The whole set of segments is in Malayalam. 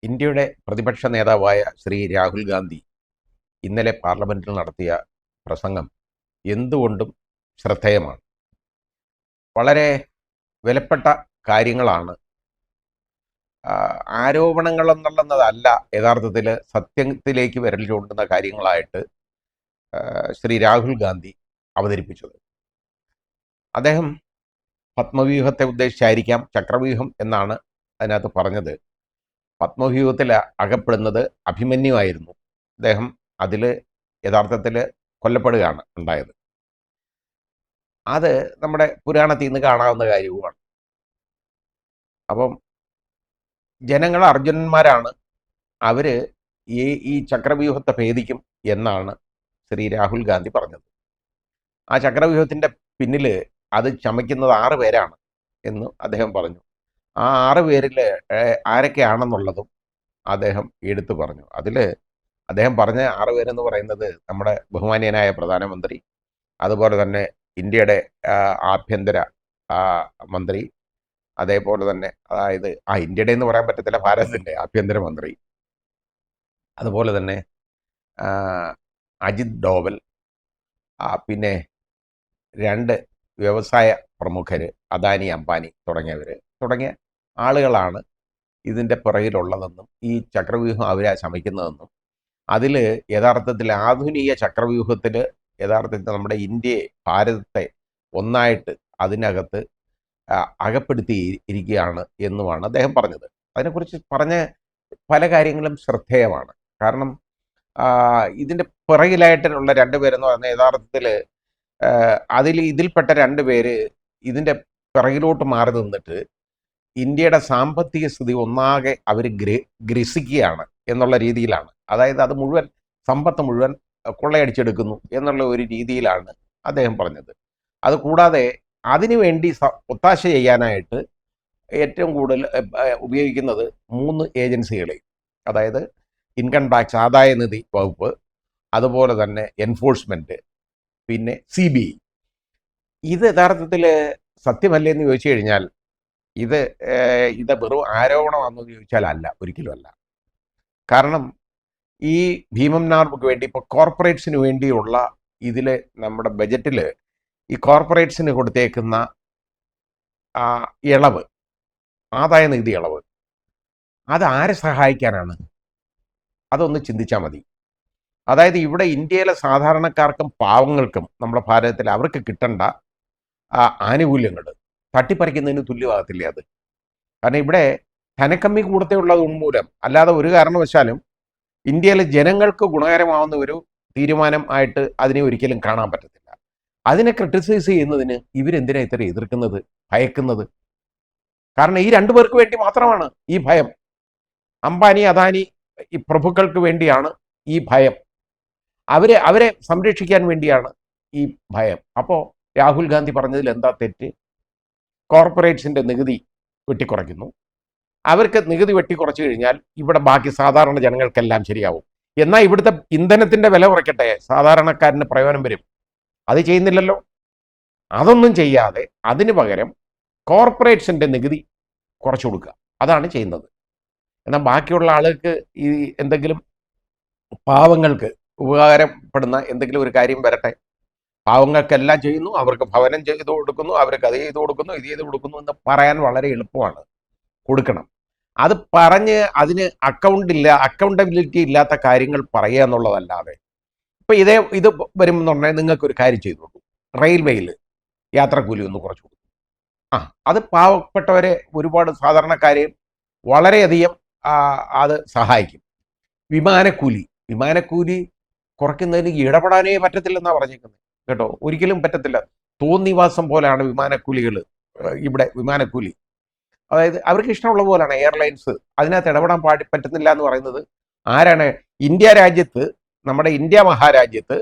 ഇന്ത്യയുടെ പ്രതിപക്ഷ നേതാവായ ശ്രീ രാഹുൽ ഗാന്ധി ഇന്നലെ പാർലമെന്റിൽ നടത്തിയ പ്രസംഗം എന്തുകൊണ്ടും ശ്രദ്ധേയമാണ്. വളരെ വിലപ്പെട്ട കാര്യങ്ങളാണ്. ആരോപണങ്ങളെന്നുള്ളതല്ല യഥാർത്ഥത്തിൽ സത്യത്തിലേക്ക് വിരൽ ചൂണ്ടുന്ന കാര്യങ്ങളായിട്ട് ശ്രീ രാഹുൽ ഗാന്ധി അവതരിപ്പിച്ചത്. അദ്ദേഹം പത്മവ്യൂഹത്തെ ഉദ്ദേശിച്ചായിരിക്കാം ചക്രവ്യൂഹം എന്നാണ് അതിനകത്ത് പറഞ്ഞത്. പത്മവ്യൂഹത്തിൽ അകപ്പെടുന്നത് അഭിമന്യുവായിരുന്നു. അദ്ദേഹം അതിൽ യഥാർത്ഥത്തിൽ കൊല്ലപ്പെടുകയാണ് ഉണ്ടായത്. അത് നമ്മുടെ പുരാണത്തിൽ നിന്ന് കാണാവുന്ന കാര്യവുമാണ്. അപ്പം ജനങ്ങൾ അർജുനന്മാരാണ്, അവർ ഈ ചക്രവ്യൂഹത്തെ ഭേദിക്കും എന്നാണ് ശ്രീ രാഹുൽ ഗാന്ധി പറഞ്ഞത്. ആ ചക്രവ്യൂഹത്തിൻ്റെ പിന്നിൽ അത് ചമയ്ക്കുന്നത് 6 പേരാണ് എന്ന് അദ്ദേഹം പറഞ്ഞു. ആ 6 പേരിൽ ആരൊക്കെയാണെന്നുള്ളതും അദ്ദേഹം എടുത്തു പറഞ്ഞു. അതിൽ അദ്ദേഹം പറഞ്ഞ 6 പേരെന്ന് പറയുന്നത് നമ്മുടെ ബഹുമാനീയനായ പ്രധാനമന്ത്രി, അതുപോലെ തന്നെ ഇന്ത്യയുടെ ആഭ്യന്തര മന്ത്രി, അതേപോലെ തന്നെ അതായത് ഇന്ത്യയുടെ എന്ന് പറയാൻ പറ്റത്തില്ല, ഭാരതത്തിൻ്റെ ആഭ്യന്തരമന്ത്രി, അതുപോലെ തന്നെ അജിത് ഡോവൽ, പിന്നെ 2 വ്യവസായ പ്രമുഖർ, അദാനി അംബാനി തുടങ്ങിയ ആളുകളാണ് ഇതിൻ്റെ പിറകിലുള്ളതെന്നും ഈ ചക്രവ്യൂഹം അവരാ ശമിക്കുന്നതെന്നും അതിൽ യഥാർത്ഥത്തിൽ ആധുനിക ചക്രവ്യൂഹത്തിൽ യഥാർത്ഥത്തിൽ നമ്മുടെ ഇന്ത്യയെ, ഭാരതത്തെ ഒന്നായിട്ട് അതിനകത്ത് അകപ്പെടുത്തി ഇരിക്കുകയാണ് എന്നുമാണ് അദ്ദേഹം പറഞ്ഞത്. അതിനെക്കുറിച്ച് പറഞ്ഞ പല കാര്യങ്ങളും ശ്രദ്ധേയമാണ്. കാരണം ഇതിൻ്റെ പിറകിലായിട്ടുള്ള 2 പേരെന്ന് പറഞ്ഞാൽ യഥാർത്ഥത്തിൽ ഇതിൽപ്പെട്ട 2 പേര് ഇതിൻ്റെ പിറകിലോട്ട് മാറി നിന്നിട്ട് ഇന്ത്യയുടെ സാമ്പത്തിക സ്ഥിതി ഒന്നാകെ അവർ ഗ്രസിക്കുകയാണ് എന്നുള്ള രീതിയിലാണ്. അതായത് അത് മുഴുവൻ സമ്പത്ത് മുഴുവൻ കൊള്ളയടിച്ചെടുക്കുന്നു എന്നുള്ള ഒരു രീതിയിലാണ് അദ്ദേഹം പറഞ്ഞത്. അതുകൂടാതെ അതിനുവേണ്ടി ഒത്താശ ചെയ്യാനായിട്ട് ഏറ്റവും കൂടുതൽ ഉപയോഗിക്കുന്നത് 3 ഏജൻസികളെ, അതായത് ഇൻകം ടാക്സ്, ആദായ നികുതി വകുപ്പ്, അതുപോലെ തന്നെ എൻഫോഴ്സ്മെൻറ്റ്, പിന്നെ CBI. ഇത് യഥാർത്ഥത്തിൽ സത്യമല്ലേ എന്ന് ചോദിച്ചു കഴിഞ്ഞാൽ ഇത് വെറും ആരോപണമാണെന്ന് ചോദിച്ചാൽ അല്ല, ഒരിക്കലും അല്ല. കാരണം ഈ ഭീമന്മാർക്ക് വേണ്ടി ഇപ്പോൾ കോർപ്പറേറ്റ്സിന് വേണ്ടിയുള്ള ഇതിൽ നമ്മുടെ ബജറ്റിൽ ഈ കോർപ്പറേറ്റ്സിന് കൊടുത്തേക്കുന്ന ഇളവ്, ആദായ നികുതി ഇളവ്, അത് ആരെ സഹായിക്കാനാണ്? അതൊന്ന് ചിന്തിച്ചാൽ മതി. അതായത് ഇവിടെ ഇന്ത്യയിലെ സാധാരണക്കാർക്കും പാവങ്ങൾക്കും നമ്മുടെ ഭാരതത്തിൽ അവർക്ക് കിട്ടേണ്ട ആനുകൂല്യങ്ങൾ തട്ടിപ്പറിക്കുന്നതിന് തുല്യമാകത്തില്ലേ അത്? കാരണം ഇവിടെ ധനക്കമ്മി കൂടത്തെ ഉള്ളത് മൂലം, അല്ലാതെ ഒരു കാരണവശാലും ഇന്ത്യയിലെ ജനങ്ങൾക്ക് ഗുണകരമാവുന്ന ഒരു തീരുമാനം ആയിട്ട് അതിനെ ഒരിക്കലും കാണാൻ പറ്റത്തില്ല. അതിനെ ക്രിട്ടിസൈസ് ചെയ്യുന്നതിന് ഇവരെന്തിനാ ഇത്ര എതിർക്കുന്നത്, ഭയക്കുന്നത്? കാരണം ഈ 2 പേർക്ക് വേണ്ടി മാത്രമാണ് ഈ ഭയം. അംബാനി, അദാനി, ഈ പ്രഭുക്കൾക്ക് വേണ്ടിയാണ് ഈ ഭയം. അവരെ സംരക്ഷിക്കാൻ വേണ്ടിയാണ് ഈ ഭയം. അപ്പോൾ രാഹുൽ ഗാന്ധി പറഞ്ഞതിൽ എന്താ തെറ്റ്? കോർപ്പറേറ്റ്സിൻ്റെ നികുതി വെട്ടിക്കുറയ്ക്കുന്നു. അവർക്ക് നികുതി വെട്ടിക്കുറച്ചു കഴിഞ്ഞാൽ ഇവിടെ ബാക്കി സാധാരണ ജനങ്ങൾക്കെല്ലാം ശരിയാവും. എന്നാൽ ഇവിടുത്തെ ഇന്ധനത്തിൻ്റെ വില കുറയ്ക്കട്ടെ, സാധാരണക്കാരന് പ്രയോജനം വരും. അത് ചെയ്യുന്നില്ലല്ലോ. അതൊന്നും ചെയ്യാതെ അതിന് പകരം കോർപ്പറേറ്റ്സിൻ്റെ നികുതി കുറച്ചു കൊടുക്കുക, അതാണ് ചെയ്യുന്നത്. എന്നാൽ ബാക്കിയുള്ള ആളുകൾക്ക് ഈ എന്തെങ്കിലും പാവങ്ങൾക്ക് ഉപകാരപ്പെടുന്ന എന്തെങ്കിലും ഒരു കാര്യം വരട്ടെ. പാവങ്ങൾക്കെല്ലാം ചെയ്യുന്നു, അവർക്ക് ഭവനം ചെയ്തു കൊടുക്കുന്നു, അവർക്ക് അത് ചെയ്തു കൊടുക്കുന്നു, ഇത് ചെയ്ത് കൊടുക്കുന്നു എന്ന് പറയാൻ വളരെ എളുപ്പമാണ്, കൊടുക്കണം. അത് പറഞ്ഞ് അതിന് അക്കൗണ്ടബിലിറ്റി ഇല്ലാത്ത കാര്യങ്ങൾ പറയുക എന്നുള്ളതല്ലാതെ, ഇപ്പം ഇത് വരുമെന്നുണ്ടെങ്കിൽ നിങ്ങൾക്കൊരു കാര്യം ചെയ്തു കൊടുക്കും, റെയിൽവേയിൽ യാത്രാക്കൂലി ഒന്ന് കുറച്ച് കൊടുക്കും. അത് പാവപ്പെട്ടവരെ, ഒരുപാട് സാധാരണക്കാരെയും വളരെയധികം അത് സഹായിക്കും. വിമാനക്കൂലി കുറയ്ക്കുന്നതിന് ഇടപെടാനേ പറ്റത്തില്ലെന്നാണ് പറഞ്ഞിരിക്കുന്നത് കേട്ടോ. ഒരിക്കലും പറ്റത്തില്ല. തോന്നിവാസം പോലെയാണ് ഇവിടെ വിമാനക്കൂലി. അതായത് അവർക്ക് ഇഷ്ടമുള്ള പോലെയാണ് എയർലൈൻസ്, അതിനകത്ത് ഇടപെടാൻ പറ്റുന്നില്ല എന്ന് പറയുന്നത് ആരാണ്? ഇന്ത്യ രാജ്യത്ത്, നമ്മുടെ ഇന്ത്യ മഹാരാജ്യത്ത്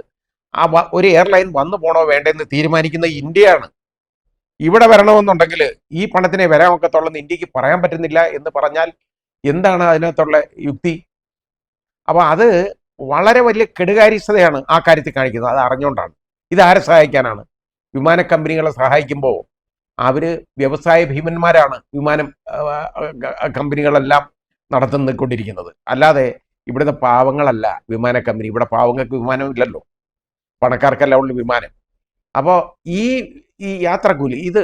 ഒരു എയർലൈൻ വന്നു പോണോ വേണ്ടെന്ന് തീരുമാനിക്കുന്ന ഇന്ത്യയാണ്. ഇവിടെ വരണമെന്നുണ്ടെങ്കിൽ ഈ പണത്തിനെ വരാൻ ഒക്കത്തുള്ളെന്ന് ഇന്ത്യക്ക് പറയാൻ പറ്റുന്നില്ല എന്ന് പറഞ്ഞാൽ എന്താണ് അതിനകത്തുള്ള യുക്തി? അപ്പോൾ അത് വളരെ വലിയ കെടുകാര്യസ്ഥതയാണ് ആ കാര്യത്തിൽ കാണിക്കുന്നത്. അത് അറിഞ്ഞുകൊണ്ടാണ്. ഇതാരെ സഹായിക്കാനാണ്? വിമാന കമ്പനികളെ സഹായിക്കുമ്പോൾ അവർ വ്യവസായ ഭീമന്മാരാണ്. വിമാനം കമ്പനികളെല്ലാം നടത്തിക്കൊണ്ടിരിക്കുന്നത്. അല്ലാതെ ഇവിടുത്തെ പാവങ്ങളല്ല വിമാന കമ്പനി. ഇവിടെ പാവങ്ങൾക്ക് വിമാനം ഇല്ലല്ലോ, പണക്കാർക്കല്ല ഉള്ളു വിമാനം. അപ്പോൾ ഈ ഈ യാത്രക്കൂലി, ഇത്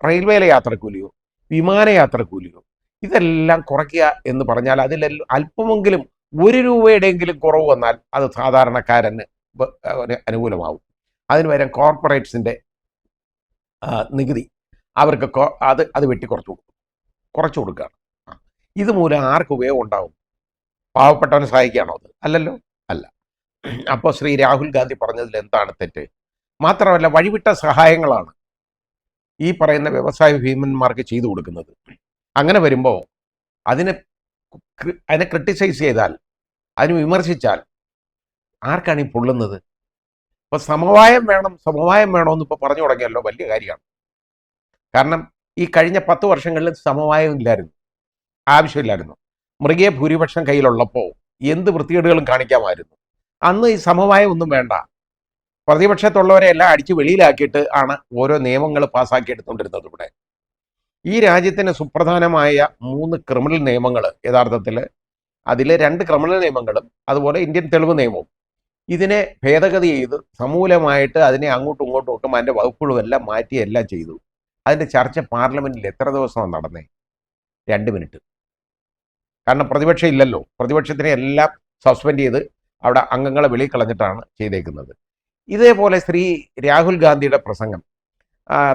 റെയിൽവേയിലെ യാത്രക്കൂലിയോ വിമാന യാത്രക്കൂലിയോ ഇതെല്ലാം കുറയ്ക്കുക എന്ന് പറഞ്ഞാൽ അതിലെല്ലാം അല്പമെങ്കിലും 1 രൂപയുടെയെങ്കിലും കുറവ് വന്നാൽ അത് സാധാരണക്കാരന് അനുകൂലമാവും. അതിന് പകരം കോർപ്പറേറ്റ്സിൻ്റെ നികുതി അവർക്ക് അത് വെട്ടി കുറച്ചു കൊടുക്കുകയാണ്. ഇതുമൂലം ആർക്ക് ഉപയോഗം ഉണ്ടാവും? പാവപ്പെട്ടവനെ സഹായിക്കുകയാണോ അത്? അല്ലല്ലോ, അല്ല. അപ്പോൾ ശ്രീ രാഹുൽ ഗാന്ധി പറഞ്ഞതിൽ എന്താണ് തെറ്റ്? മാത്രമല്ല, വഴിവിട്ട സഹായങ്ങളാണ് ഈ പറയുന്ന വ്യവസായ ഭീമന്മാർക്ക് ചെയ്തു കൊടുക്കുന്നത്. അങ്ങനെ വരുമ്പോൾ അതിനെ ക്രിട്ടിസൈസ് ചെയ്താൽ, അതിന് വിമർശിച്ചാൽ ആർക്കാണ് ഈ പൊള്ളുന്നത്? ഇപ്പോൾ സമവായം വേണമെന്ന് ഇപ്പോൾ പറഞ്ഞു തുടങ്ങിയല്ലോ, വലിയ കാര്യമാണ്. കാരണം ഈ കഴിഞ്ഞ 10 വർഷങ്ങളിൽ സമവായം ഇല്ലായിരുന്നു, ആവശ്യമില്ലായിരുന്നു. മൃഗീയ ഭൂരിപക്ഷം കയ്യിലുള്ളപ്പോൾ എന്ത് വൃത്തികേടുകളും കാണിക്കാമായിരുന്നു. അന്ന് ഈ സമവായം ഒന്നും വേണ്ട. പ്രതിപക്ഷത്തുള്ളവരെ എല്ലാം അടിച്ച് വെളിയിലാക്കിയിട്ട് ആണ് ഓരോ നിയമങ്ങൾ പാസ്സാക്കി എടുത്തുകൊണ്ടിരുന്നത്. ഇവിടെ ഈ രാജ്യത്തിന് സുപ്രധാനമായ 3 ക്രിമിനൽ നിയമങ്ങൾ, യഥാർത്ഥത്തിൽ അതിലെ 2 ക്രിമിനൽ നിയമങ്ങളും അതുപോലെ ഇന്ത്യൻ തെളിവ് നിയമവും, ഇതിനെ ഭേദഗതി ചെയ്ത് സമൂലമായിട്ട് അതിനെ അങ്ങോട്ടും ഇങ്ങോട്ടും ഒക്കെ അതിൻ്റെ വകുപ്പുകളും എല്ലാം മാറ്റി എല്ലാം ചെയ്തു. അതിൻ്റെ ചർച്ച പാർലമെന്റിൽ എത്ര ദിവസമാണ് നടന്നേ? 2 മിനിറ്റ്. കാരണം പ്രതിപക്ഷം ഇല്ലല്ലോ. പ്രതിപക്ഷത്തിനെ എല്ലാം സസ്പെൻഡ് ചെയ്ത് അവിടെ അംഗങ്ങളെ വെളിയിൽ കളഞ്ഞിട്ടാണ് ചെയ്തേക്കുന്നത്. ഇതേപോലെ ശ്രീ രാഹുൽ ഗാന്ധിയുടെ പ്രസംഗം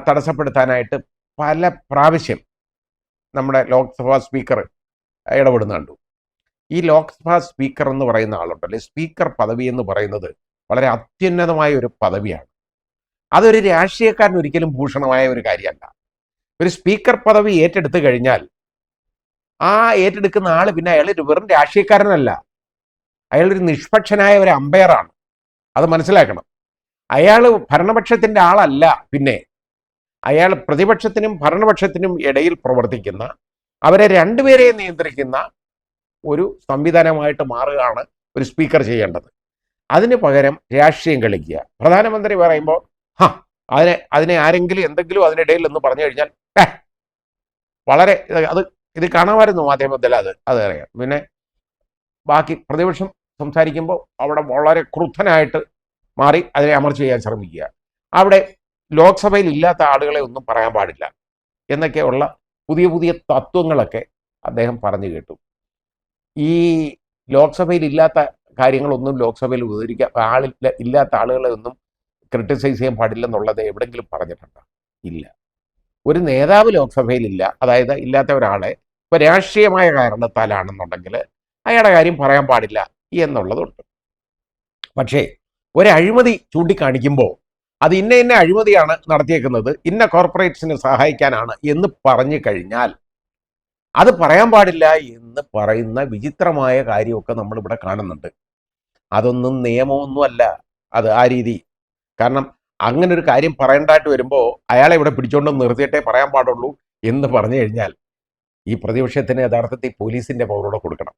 തടസ്സപ്പെടുത്താനായിട്ട് പല പ്രാവശ്യം നമ്മുടെ ലോക്സഭാ സ്പീക്കർ ഇടപെടുന്നുണ്ട്. ഈ ലോക്സഭാ സ്പീക്കർ എന്ന് പറയുന്ന ആളുണ്ടല്ലേ, സ്പീക്കർ പദവി എന്ന് പറയുന്നത് വളരെ അത്യുന്നതമായ ഒരു പദവിയാണ്. അതൊരു രാഷ്ട്രീയക്കാരന് ഒരിക്കലും ഭൂഷണമായ ഒരു കാര്യമല്ല. ഒരു സ്പീക്കർ പദവി ഏറ്റെടുത്തു കഴിഞ്ഞാൽ ആ ഏറ്റെടുക്കുന്ന ആൾ പിന്നെ അയാൾ വെറും രാഷ്ട്രീയക്കാരനല്ല, അയാളൊരു നിഷ്പക്ഷനായ ഒരു അമ്പയറാണ്. അത് മനസ്സിലാക്കണം. അയാൾ ഭരണപക്ഷത്തിൻ്റെ ആളല്ല, പിന്നെ അയാൾ പ്രതിപക്ഷത്തിനും ഭരണപക്ഷത്തിനും ഇടയിൽ പ്രവർത്തിക്കുന്ന, അവരെ രണ്ടുപേരെയും നിയന്ത്രിക്കുന്ന ഒരു സംവിധാനമായിട്ട് മാറുകയാണ് ഒരു സ്പീക്കർ ചെയ്യേണ്ടത്. അതിന് പകരം രാഷ്ട്രീയം കളിക്കുക. പ്രധാനമന്ത്രി പറയുമ്പോൾ അതിനെ ആരെങ്കിലും എന്തെങ്കിലും അതിനിടയിൽ എന്ന് പറഞ്ഞു കഴിഞ്ഞാൽ വളരെ ഇത് കാണാമായിരുന്നു മാധ്യമത്തിൽ, അത് അറിയാം. പിന്നെ ബാക്കി പ്രതിപക്ഷം സംസാരിക്കുമ്പോൾ അവിടെ വളരെ ക്രുദ്ധനായിട്ട് മാറി അതിനെ അമർച്ച ചെയ്യാൻ ശ്രമിക്കുക. അവിടെ ലോക്സഭയിൽ ഇല്ലാത്ത ആളുകളെ ഒന്നും പറയാൻ പാടില്ല എന്നൊക്കെയുള്ള പുതിയ പുതിയ തത്വങ്ങളൊക്കെ അദ്ദേഹം പറഞ്ഞു കേട്ടു. ഈ ലോക്സഭയിൽ ഇല്ലാത്ത കാര്യങ്ങളൊന്നും ലോക്സഭയിൽ ഇല്ലാത്ത ആളുകളെ ഒന്നും ക്രിട്ടിസൈസ് ചെയ്യാൻ പാടില്ലെന്നുള്ളത് എവിടെയെങ്കിലും പറഞ്ഞിട്ടുണ്ടോ? ഇല്ല. ഒരു നേതാവ് ലോക്സഭയിലില്ല, അതായത് ഇല്ലാത്ത ഒരാളെ ഇപ്പോൾ രാഷ്ട്രീയമായ കാരണത്താലാണെന്നുണ്ടെങ്കിൽ അയാളുടെ കാര്യം പറയാൻ പാടില്ല എന്നുള്ളതുണ്ട്. പക്ഷേ ഒരു അഴിമതി ചൂണ്ടിക്കാണിക്കുമ്പോൾ അത് ഇന്ന അഴിമതിയാണ് നടത്തിയേക്കുന്നത്, ഇന്ന കോർപ്പറേറ്റ്സിനെ സഹായിക്കാനാണ് എന്ന് പറഞ്ഞു കഴിഞ്ഞാൽ അത് പറയാൻ പാടില്ല എന്ന് പറയുന്ന വിചിത്രമായ കാര്യമൊക്കെ നമ്മളിവിടെ കാണുന്നുണ്ട്. അതൊന്നും നിയമമൊന്നുമല്ല അത് ആ രീതി. കാരണം അങ്ങനെ ഒരു കാര്യം പറയേണ്ടതായിട്ട് വരുമ്പോൾ അയാളെ ഇവിടെ പിടിച്ചോണ്ട് നിർത്തിയിട്ടേ പറയാൻ പാടുള്ളൂ എന്ന് പറഞ്ഞു കഴിഞ്ഞാൽ ഈ പ്രതിപക്ഷത്തിന് യഥാർത്ഥത്തിൽ പോലീസിൻ്റെ പവറോടെ കൊടുക്കണം.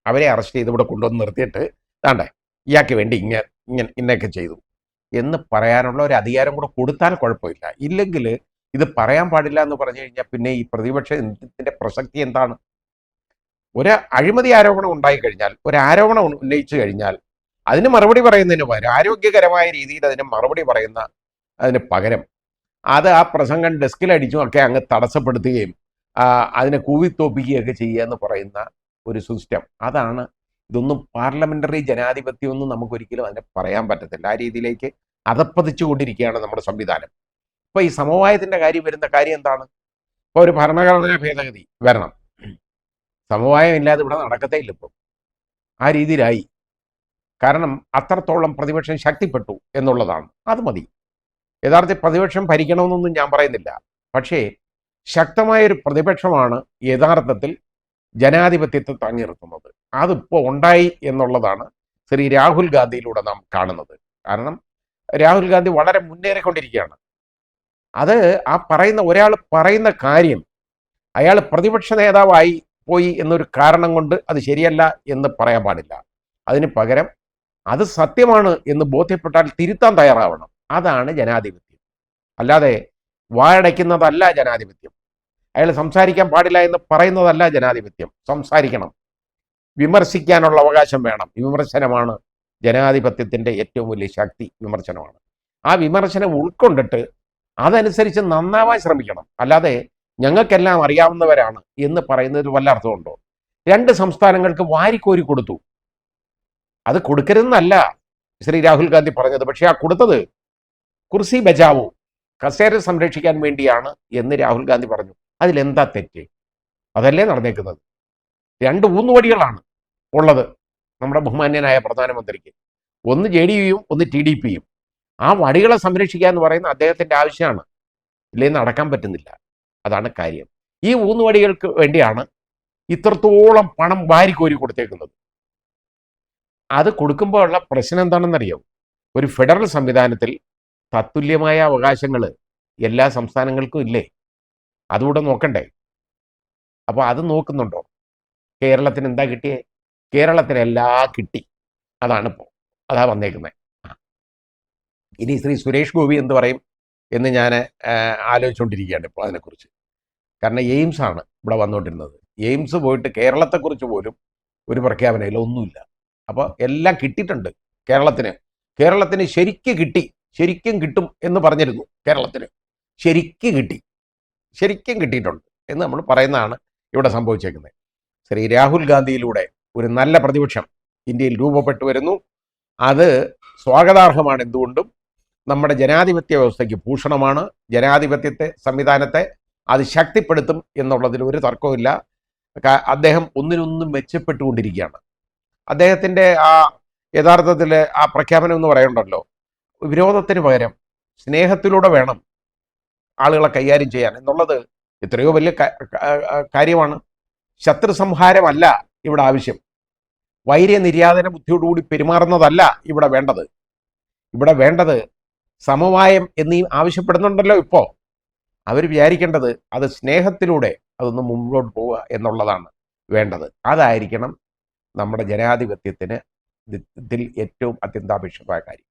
അവരെ അറസ്റ്റ് ചെയ്ത് ഇവിടെ കൊണ്ടുവന്ന് നിർത്തിയിട്ട് താണ്ടേ ഇയാൾക്ക് വേണ്ടി ഇന്നൊക്കെ ചെയ്തു എന്ന് പറയാനുള്ള ഒരു അധികാരം കൂടെ കൊടുത്താൽ കുഴപ്പമില്ല. ഇല്ലെങ്കിൽ ഇത് പറയാൻ പാടില്ല എന്ന് പറഞ്ഞു കഴിഞ്ഞാൽ പിന്നെ ഈ പ്രതിപക്ഷത്തിൻ്റെ പ്രസക്തി എന്താണ്? ഒരു അഴിമതി ആരോപണം ഉണ്ടായിക്കഴിഞ്ഞാൽ, ഒരു ആരോപണം ഉന്നയിച്ചു കഴിഞ്ഞാൽ അതിന് മറുപടി പറയുന്നതിന് പകരം, ആരോഗ്യകരമായ രീതിയിൽ അതിന് മറുപടി അതിന് പകരം അത് ആ പ്രസംഗം ഡെസ്കിലടിച്ചും ഒക്കെ അങ്ങ് തടസ്സപ്പെടുത്തുകയും അതിനെ കൂവിത്തോപ്പിക്കുകയൊക്കെ ചെയ്യുക എന്ന് പറയുന്ന ഒരു സിസ്റ്റം, അതാണ്. ഇതൊന്നും പാർലമെന്ററി ജനാധിപത്യമൊന്നും നമുക്കൊരിക്കലും അതിനെ പറയാൻ പറ്റത്തില്ല. ആ രീതിയിലേക്ക് അധപ്പതിച്ചുകൊണ്ടിരിക്കുകയാണ് നമ്മുടെ സംവിധാനം. ഇപ്പോൾ ഈ സമവായത്തിൻ്റെ വരുന്ന കാര്യം എന്താണ്? ഇപ്പോൾ ഒരു ഭരണഘടനാ ഭേദഗതി വരണം, സമവായം ഇല്ലാതെ ഇവിടെ നടക്കത്തേ ഇല്ല. ഇപ്പം ആ രീതിയിലായി. കാരണം അത്രത്തോളം പ്രതിപക്ഷം ശക്തിപ്പെട്ടു എന്നുള്ളതാണ്. അത് മതി. യഥാർത്ഥത്തിൽ പ്രതിപക്ഷം ഭരിക്കണമെന്നൊന്നും ഞാൻ പറയുന്നില്ല. പക്ഷേ ശക്തമായൊരു പ്രതിപക്ഷമാണ് യഥാർത്ഥത്തിൽ ജനാധിപത്യത്തെ താങ്ങി നിർത്തുന്നത്. അതിപ്പോൾ ഉണ്ടായി എന്നുള്ളതാണ് ശ്രീ രാഹുൽ ഗാന്ധിയിലൂടെ നാം കാണുന്നത്. കാരണം രാഹുൽ ഗാന്ധി വളരെ മുന്നേറിക്കൊണ്ടിരിക്കുകയാണ്. അത് ഒരാൾ പറയുന്ന കാര്യം അയാൾ പ്രതിപക്ഷ നേതാവായി പോയി എന്നൊരു കാരണം കൊണ്ട് അത് ശരിയല്ല എന്ന് പറയാൻ പാടില്ല. അതിന് പകരം അത് സത്യമാണ് എന്ന് ബോധ്യപ്പെട്ടാൽ തിരുത്താൻ തയ്യാറാവണം. അതാണ് ജനാധിപത്യം. അല്ലാതെ വായടയ്ക്കുന്നതല്ല ജനാധിപത്യം. അയാൾ സംസാരിക്കാൻ പാടില്ല എന്ന് പറയുന്നതല്ല ജനാധിപത്യം. സംസാരിക്കണം. വിമർശിക്കാനുള്ള അവകാശം വേണം. വിമർശനമാണ് ജനാധിപത്യത്തിൻ്റെ ഏറ്റവും വലിയ ശക്തി, വിമർശനമാണ്. ആ വിമർശനം ഉൾക്കൊണ്ടിട്ട് അതനുസരിച്ച് നന്നാവാൻ ശ്രമിക്കണം. അല്ലാതെ ഞങ്ങൾക്കെല്ലാം അറിയാവുന്നവരാണ് എന്ന് പറയുന്നതിൽ വല്ല അർത്ഥമുണ്ടോ? 2 സംസ്ഥാനങ്ങൾക്ക് വാരിക്കോരി കൊടുത്തു. അത് കൊടുക്കരുതെന്നല്ല ശ്രീ രാഹുൽ ഗാന്ധി പറഞ്ഞത്. പക്ഷേ ആ കൊടുത്തത് കുർസി ബച്ചാവോ, കസേര സംരക്ഷിക്കാൻ വേണ്ടിയാണ് എന്ന് രാഹുൽ ഗാന്ധി പറഞ്ഞു. അതിലെന്താ തെറ്റ്? അതല്ലേ നടന്നേക്കുന്നത്. 2 ഊന്നുവടികളാണ് ഉള്ളത് നമ്മുടെ ബഹുമാന്യനായ പ്രധാനമന്ത്രിക്ക്. ഒന്ന് JDU-യും ഒന്ന് TDP-യും. ആ വടികളെ സംരക്ഷിക്കുക എന്ന് പറയുന്നത് അദ്ദേഹത്തിൻ്റെ ആവശ്യമാണ്. ഇല്ലെങ്കിൽ നടക്കാൻ പറ്റുന്നില്ല. അതാണ് കാര്യം. ഈ ഊന്നുവടികൾക്ക് വേണ്ടിയാണ് ഇത്രത്തോളം പണം വാരിക്കോരി കൊടുത്തേക്കുന്നത്. അത് കൊടുക്കുമ്പോൾ ഉള്ള പ്രശ്നം എന്താണെന്നറിയോ? ഒരു ഫെഡറൽ സംവിധാനത്തിൽ തത്തുല്യമായ അവകാശങ്ങൾ എല്ലാ സംസ്ഥാനങ്ങൾക്കും ഇല്ലേ? അതുകൂടെ നോക്കണ്ടേ? അപ്പോൾ അത് നോക്കുന്നുണ്ടോ? കേരളത്തിന് എന്താ കിട്ടിയേ? കേരളത്തിന് എല്ലാം കിട്ടി. അതാണിപ്പോൾ, അതാ വന്നേക്കുന്നത്. ഇനി ശ്രീ സുരേഷ് ഗോപി എന്ത് പറയും എന്ന് ഞാൻ ആലോചിച്ചുകൊണ്ടിരിക്കുകയാണ് ഇപ്പോൾ അതിനെക്കുറിച്ച്. കാരണം എയിംസ് ആണ് ഇവിടെ വന്നുകൊണ്ടിരുന്നത്. എയിംസ് പോയിട്ട് കേരളത്തെക്കുറിച്ച് പോലും ഒരു പ്രഖ്യാപനമില്ല, ഒന്നുമില്ല. അപ്പോൾ എല്ലാം കിട്ടിയിട്ടുണ്ട് കേരളത്തിന് ശരിക്കും കിട്ടും എന്ന് പറഞ്ഞിരുന്നു. കേരളത്തിന് ശരിക്കും കിട്ടിയിട്ടുണ്ട് എന്ന് നമ്മൾ പറയുന്നതാണ് ഇവിടെ സംഭവിച്ചേക്കുന്നത്. ശ്രീ രാഹുൽ ഗാന്ധിയിലൂടെ ഒരു നല്ല പ്രതിപക്ഷം ഇന്ത്യയിൽ രൂപപ്പെട്ടു വരുന്നു. അത് സ്വാഗതാർഹമാണ്. എന്തുകൊണ്ടും നമ്മുടെ ജനാധിപത്യ വ്യവസ്ഥയ്ക്ക് ഭൂഷണമാണ്. ജനാധിപത്യത്തെ സംവിധാനത്തെ അത് ശക്തിപ്പെടുത്തും എന്നുള്ളതിൽ ഒരു തർക്കവുമില്ല. അദ്ദേഹം ഒന്നിനൊന്നും മെച്ചപ്പെട്ടുകൊണ്ടിരിക്കുകയാണ്. അദ്ദേഹത്തിൻ്റെ ആ യഥാർത്ഥത്തിൽ ആ പ്രഖ്യാപനം എന്ന് പറയുന്നുണ്ടല്ലോ, വിരോധത്തിന് പകരം സ്നേഹത്തിലൂടെ വേണം ആളുകളെ കൈകാര്യം ചെയ്യാൻ എന്നുള്ളത് എത്രയോ വലിയ കാര്യമാണ്. ശത്രു സംഹാരമല്ല ഇവിടെ ആവശ്യം. വൈര്യനിര്യാതന ബുദ്ധിയോടുകൂടി പെരുമാറുന്നതല്ല ഇവിടെ വേണ്ടത്. ഇവിടെ വേണ്ടത് സമവായം എന്നീ ആവശ്യപ്പെടുന്നുണ്ടല്ലോ ഇപ്പോൾ. അവർ വിചാരിക്കേണ്ടത് അത് സ്നേഹത്തിലൂടെ അതൊന്ന് മുമ്പോട്ട് പോവുക എന്നുള്ളതാണ് വേണ്ടത്. അതായിരിക്കണം നമ്മുടെ ജനാധിപത്യത്തിന് ഇതിൽ ഏറ്റവും അത്യന്താപേക്ഷിതമായ കാര്യം.